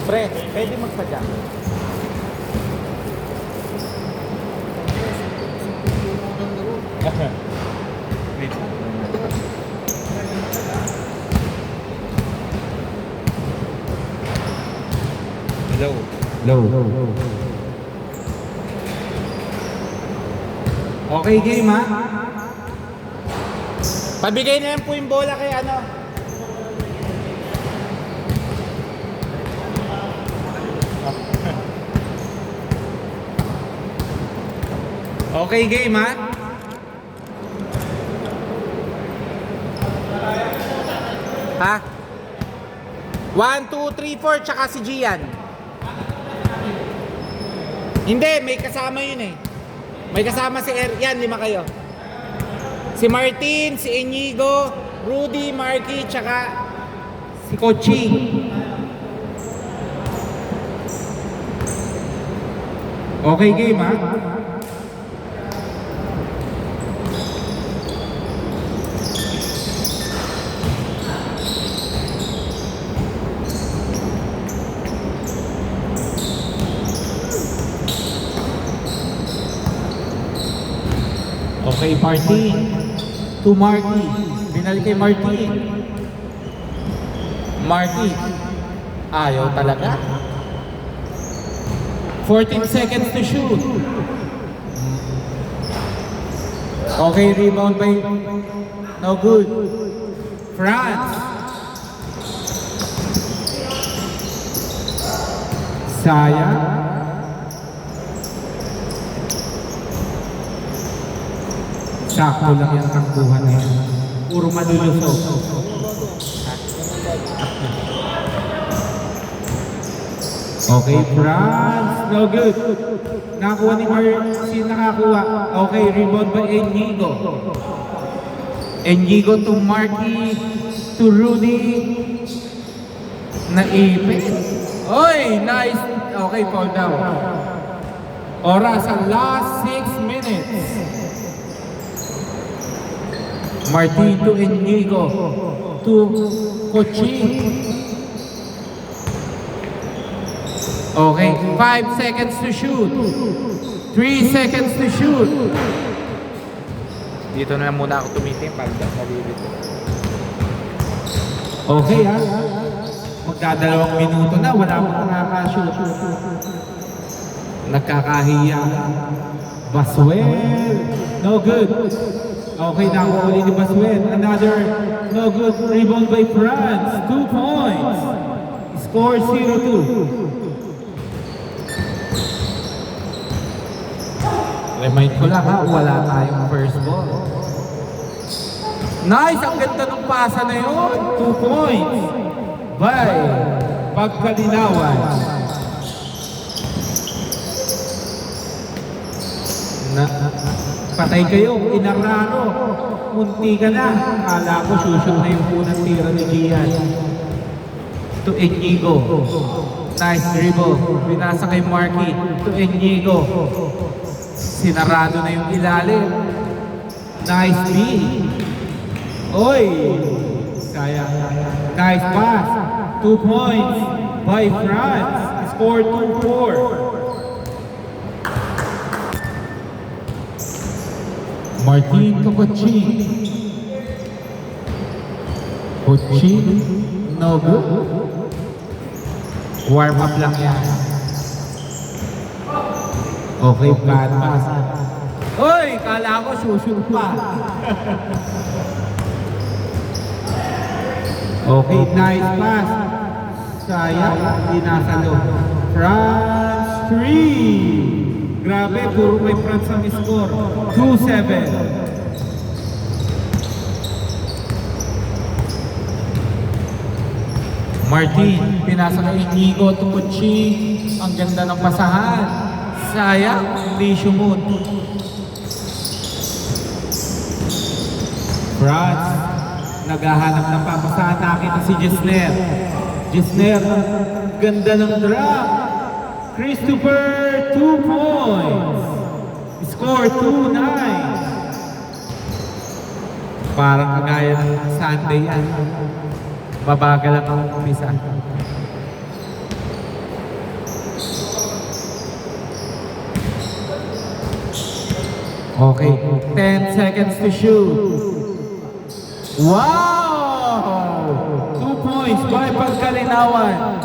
Pre, pwede magpadya. Wait. Hello. Low. Okay, game ha? Pabigay na lang po yung bola kay ano. Okay, game ha? Ha? 1, 2, 3, 4, tsaka si Gian. Hindi, may kasama yun eh. May kasama si yan, 5 kayo. Si Martin, si Inigo, Rudy, Marky, tsaka Si Kochi. Okay, game ha? Okay, Martin. To Marky. Binalik kay Martin. Marky. Ayaw talaga. 14 seconds to shoot. Okay, rebound by no good. France. Sayang. Sakto lang yung takbuhan na yun. Puro malulusog. Okay, France. No good. Nakakuha ni Marcy, nakakuha. Okay, rebound by Enigo. Enigo to Marky, to Rudy. Naipit. Oy, nice. Okay, fall down. Oras ang last 6 minutes. Martin to Enigo to Kochi. Okay, 5 seconds to shoot. 3 seconds to shoot. dito na lang muna ako tumiting para nalilito. Okay ha. Magdadalawang minuto na, wala pang nakaka-shoot. Nagkakahiya. Baswell. No good. Okay, nakuha ni Baswell. Another no good rebound by France. 2 points. Score 0-2. Remind ko lang ha, wala tayong first ball. Nice! Ang ganda ng pasa na yun. 2 points. By Pagkalinawan. Patay kayo, Inarano. Munti ka na. Akala ko sushoot na yung unang tira ni Gian. To Enigo. Nice dribble. Binasa kay Marky. To Enigo. Sinarado na yung ilalim. Nice lead. Oy! Sayang. Nice pass. 2 points by France. Score 2-4. Martin to Kochi. Kochi. No good. Warm up lang yan. Okay, bad pass. Oy! Kala ko sushoot pa. Okay, nice pass. Sayang, hindi nasalo. France 3. Grabe, puro may France ang score. 2-7. Martin, pinasa kay Inigo to Kochi. Ang ganda ng pasahan. Sayang, hindi sumut. France, naghahanap ng papasahan. Nakita si Gisner. Gisner, ganda ng drop. Christopher, 2 points. Score 2-9. Parang kagaya ng Sunday yan. Mabagal ang umpisa. Okay, 10 seconds to shoot. Wow! 2 points by Pagkalinawan.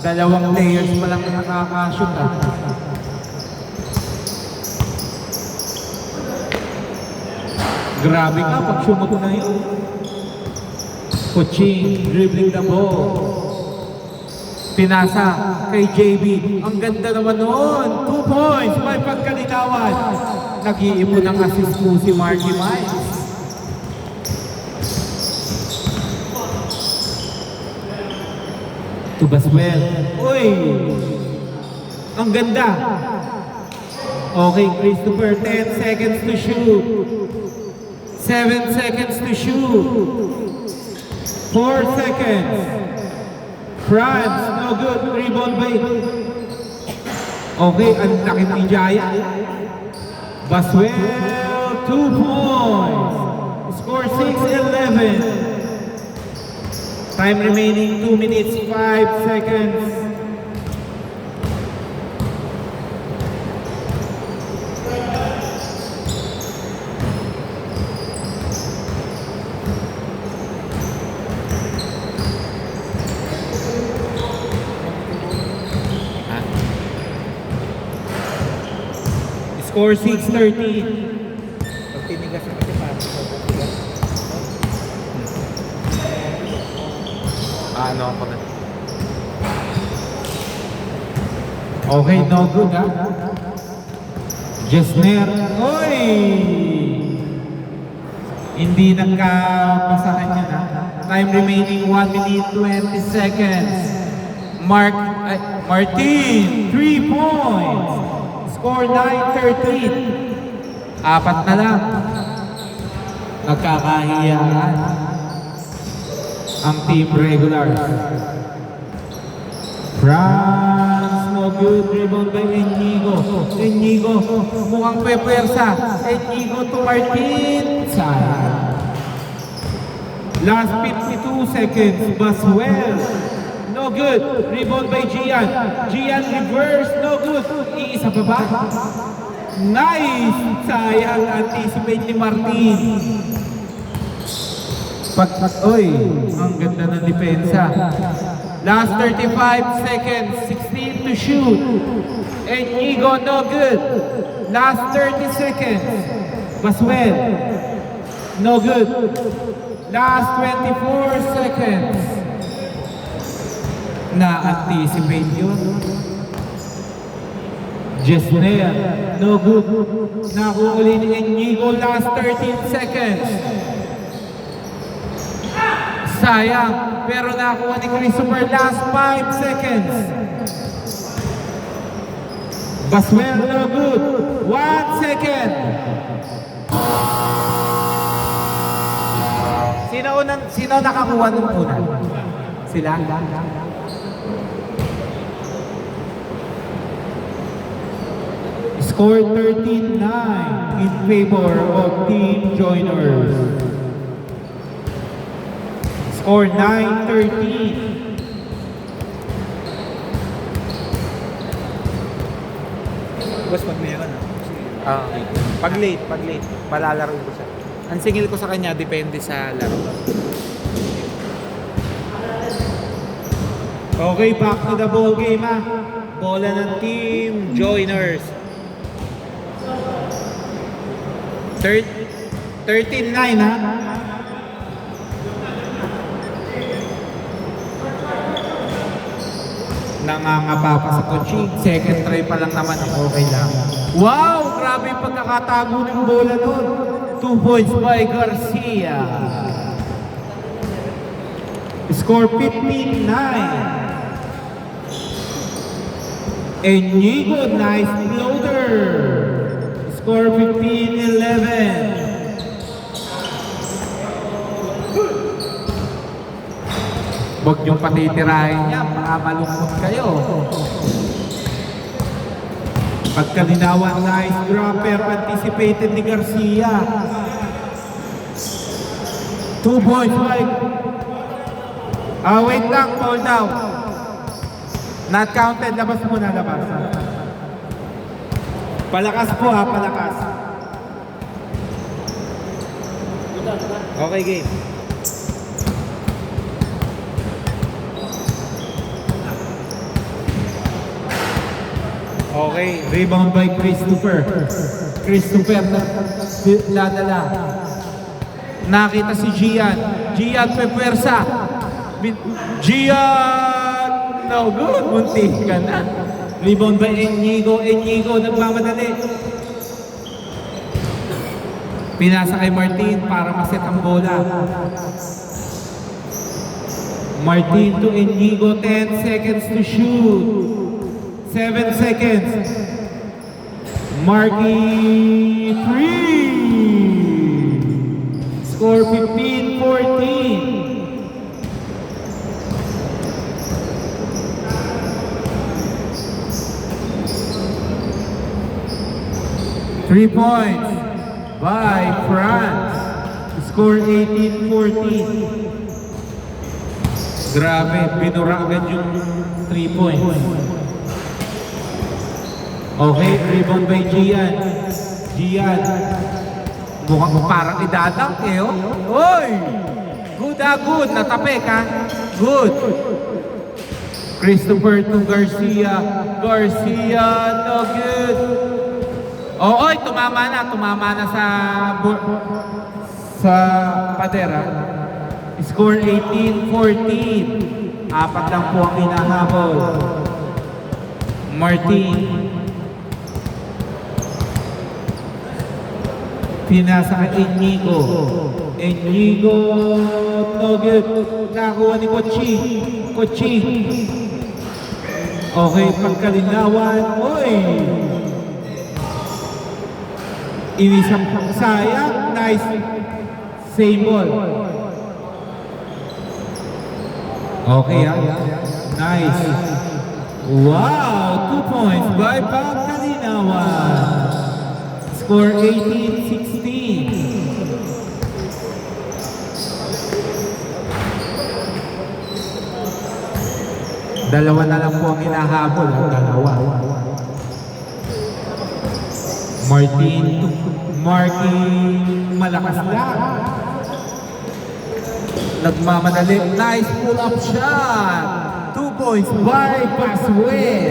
Dalawang players pa lang na nakakashoot ah. Grabe ka pag sumot na yun. Kuching, dribbling the ball. Pinasa kay JB. Ang ganda naman noon. 2 points by Pagkalinawan. Nag-iipon ng assist po si Marky Miles. To Baswell. Uy! Ang ganda. Okay, Christopher. 10 seconds to shoot. 7 seconds to shoot. 4 seconds. France, no good. Rebound by. Okay, ang laki ng Jaya. Baswell, 2 points. Score 6-11. Time remaining 2 minutes, 5 seconds. Score 6-30. Pag tinigas na kasi parang matigas. Ano ako na? Okay, no good ha. Jesner. Oy! Hindi nagkapasahan yun ha. Time remaining 1 minute 20 seconds. Martin, 3 points. Score 9-13. Apat na lang. Nagkakahiyaan ang team regular. France, no good. Rebound by Enigo. Enigo, mukhang pepwersa. Enigo to Martin. Sayang. Last 52 seconds. Baswell. No good. Rebound by Gian. Gian reverse. No good. Iisa pa ba? Nice. Sayang. Anticipate ni Martin. Oy, ang ganda ng depensa. Last 35 seconds. 16 to shoot. Enigo, no good. Last 30 seconds. Baswell. No good. Last 24 seconds. Na-anticipate yun. Jesner, no good. Nakuha uli ni Enigo, last 13 seconds. Sayang, pero nakuha ni Christopher, last 5 seconds. Baswell, no good. 1 second. Sino nakakuha nung una? Sila? Score 13-9 in favor of Team Joiners. Score 9-13. Boss, pag meron pag late, palalaro ko siya. Ang singil ko sa kanya, depende sa laro. Okay, back to the ball game ha. Bola ng Team Joiners. 13-9 ha. Nangangapa pa sa coaching. Second try pa lang naman. Okay lang. Wow! Grabe yung pagkakatago ng bola nun. 2 points by Garcia. Score 15-9. Enigo, nice floater. Score 15-11. Huwag niyong patitirahin niya, baka malungkot kayo. Pagkalinawan, nice drop, pero anticipated ni Garcia. 2 points, Mike. Wait lang, hold down. Not counted, labas muna, labas. Palakas po ha, palakas. Okay, game. Okay. Rebound by Christopher. Christopher na ladala. Nakita si Gian. Gian pepwersa. Gian! No good. Munti ka na. Rebound by Enigo. Enigo nagmamadali. Pinasa kay Martin para maset ang bola. Martin to Enigo. 10 seconds to shoot. 7 seconds. Marky 3. Score 15-14. Three points by France. Score 18-14. Grabe, binura agad yung 3 points. Okay, rebound by Gian. Gian. Mukhang parang idadang eh, oh. Oy! Good, good. Natapek, ha? Good. Christopher to Garcia. Garcia, no good. Oh, oy, tumama na sa padera. Score 18-14. Apat lang po ang hinahabol. Martin. Pinasa kay Enigo. Enigo, no good. Nakuha ni Kochi. Kochi. Okay, pagkalinawan. Oy! Inisang sayang. Nice. Same ball. Okay, ha? Nice. Wow! 2 points by Pagkalinawan. Score 18-16. Dalawa na lang po ang hinahabol. Dalawa. Marky, malakas lang. Nagmamadali. Nice pull-up shot. 2 points by Paswell.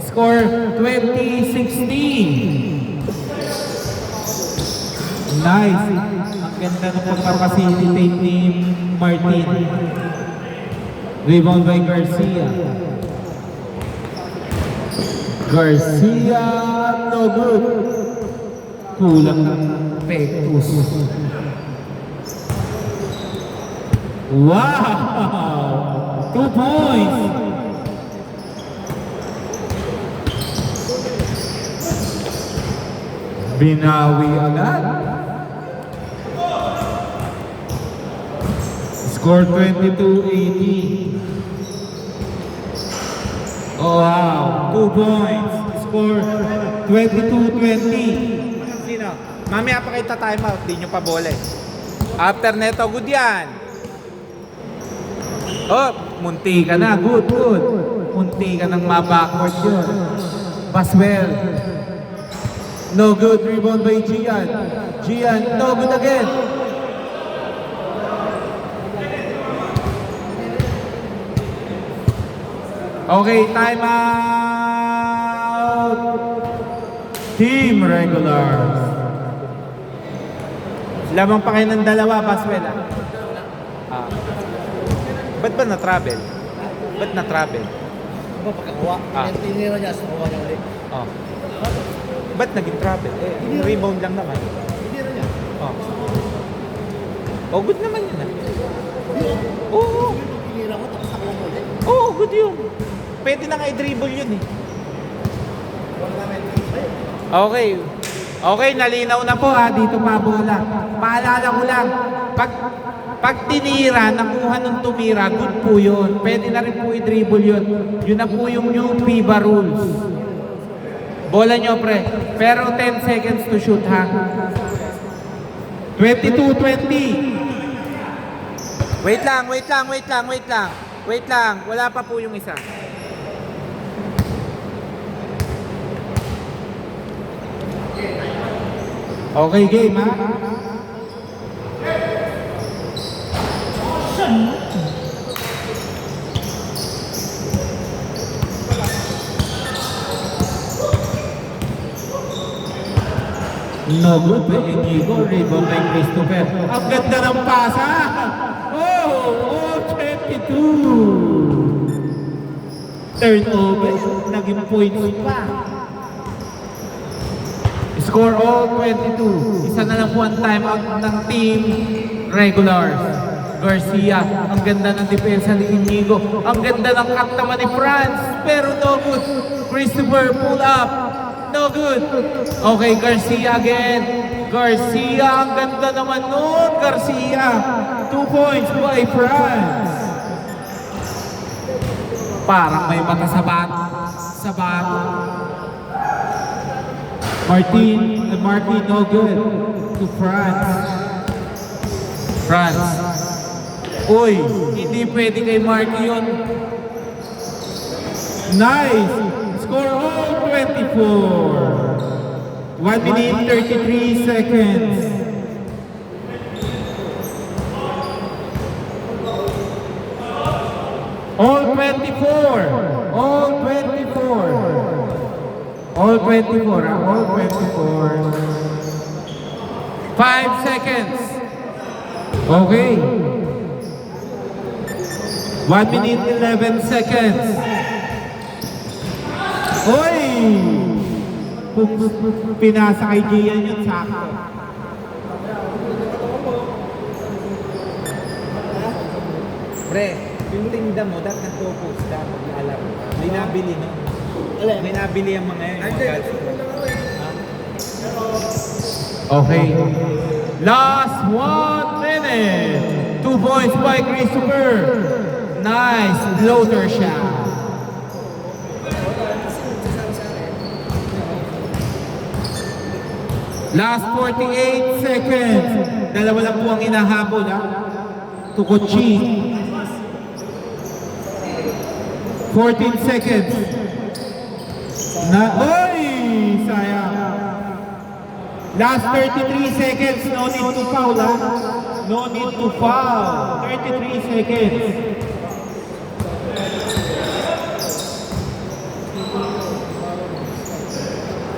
Score 20-16. Nice. Ang ganda ng pagpapacilitate ni Martin. Rebound by Garcia. Garcia, no good. Kulang ng pectus. Wow! 2 points. Binawi agad. Score 22-18. Oh, wow. 2 points. Score 22-20. Sino? Mamaya pa kita time out. Di nyo pa bola eh. After neto, good yan. Oh, munti ka na. Good, good. Munti ka nang ma-backward yun. Paswell. No good. Rebound by Gian. Gian, no good again. Okay, time out. Team regulars. Lamang pa kayo ng dalawa, Paswell. Ba't ba na-travel? Ba't na-travel? Ano ba pagkakuha? Tinira niya, sukuha niya ulit. Oh. Ba't naging travel? Rebound lang naman. Tinira niya. Oh. Oh, good naman yun ah. Oo. Tinira ko, tapos ako ulit. Oo, good yun. Pwede na nga i-dribble yun eh. Okay. Okay, nalinaw na po ha. Dito pa bola. Paalala ko lang. Pag tinira, nakuha nung tumira, good po yun. Pwede na rin po i-dribble yun. Yun na po yung new FIBA rules. Bola nyo, pre. Pero 10 seconds to shoot, ha? 22-20. Wait lang. Wait lang. Wala pa po yung isa. Okay, game, ha? No good by Inigo. Rebound by Christopher. Ang ganda ng pasa. Oh, 22. Turnover. Naging points pa. Score all 22. Isa na lang po ang timeout ng team regulars. Garcia, ang ganda ng depensa ni Inigo. Ang ganda ng cut naman ni Franz. Pero no good. Christopher, pull up. No good. Okay, Garcia again. Garcia, ang ganda naman nun. Garcia. 2 points by Franz. Parang may mata sa bat. Martin, no good. To Franz. Uy, hindi pwede kay Marky yun. Nice! Score all 24. 1 minute 33 seconds. All 24. All 24. All 24. All 24. 5 seconds. Okay. 1 minute 11 seconds. Oy! Pinasa kay Gian yung sakto. Pre, yung tinda mo, dapat nag-focus ka, mag-alam. May nabili, no? May nabili ang mga yun. Yung mga Okay. Last 1 minute. 2 points by Christopher. Nice floater shot. Last 48 seconds. Dalawa lang po ang hinahabol, ha? Tukochi. 14 seconds. Oy! Sayang. Last 33 seconds. No need to foul, ha? No need to foul. 33 seconds.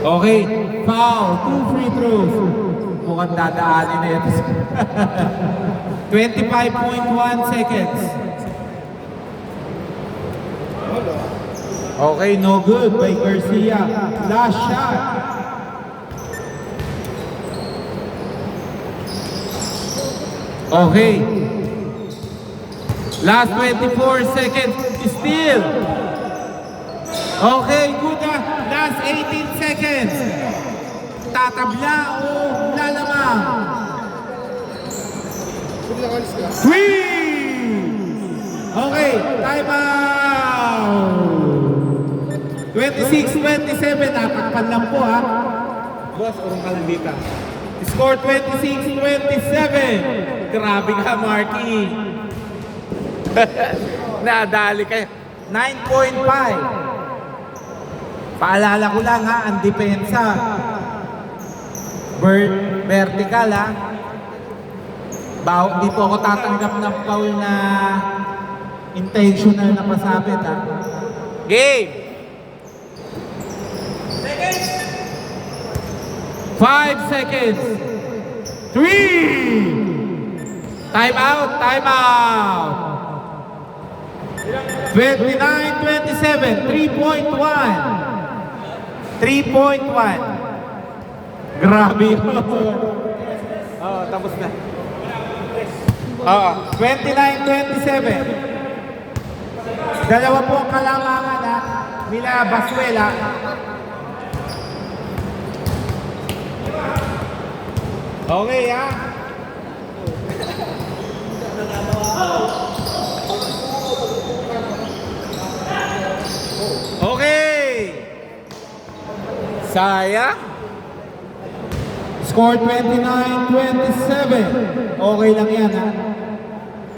Okay, foul. 2 free throws. Mukhang dadaanin na ito. 25.1 seconds. Okay, no good by Garcia. Last shot. Okay. Last 24 seconds. Still. Okay, good na. Last 18 seconds. Tatabla o lalamang. 3. Okay, time out. 26-27. Natakpan lang po, ha. Boss, urong ka lang dito. Score 26-27. Grabe ka, Marky. Nadali kayo. 9.5. Paalala ko lang, ha, ang depensa. Vertical, ha. Di po ako tatanggap ng foul na intentional na pasabit, ha. Game! 5 seconds. 3. Time out. 29-27. 3.1. 3.1. Grabe yun. Oo, tapos na. 29-27. Dalawa po ang kalamangan, ha, nila Basuela. Okay, ha? Okay! Sayang. Score 29-27. Okay lang yan, ha.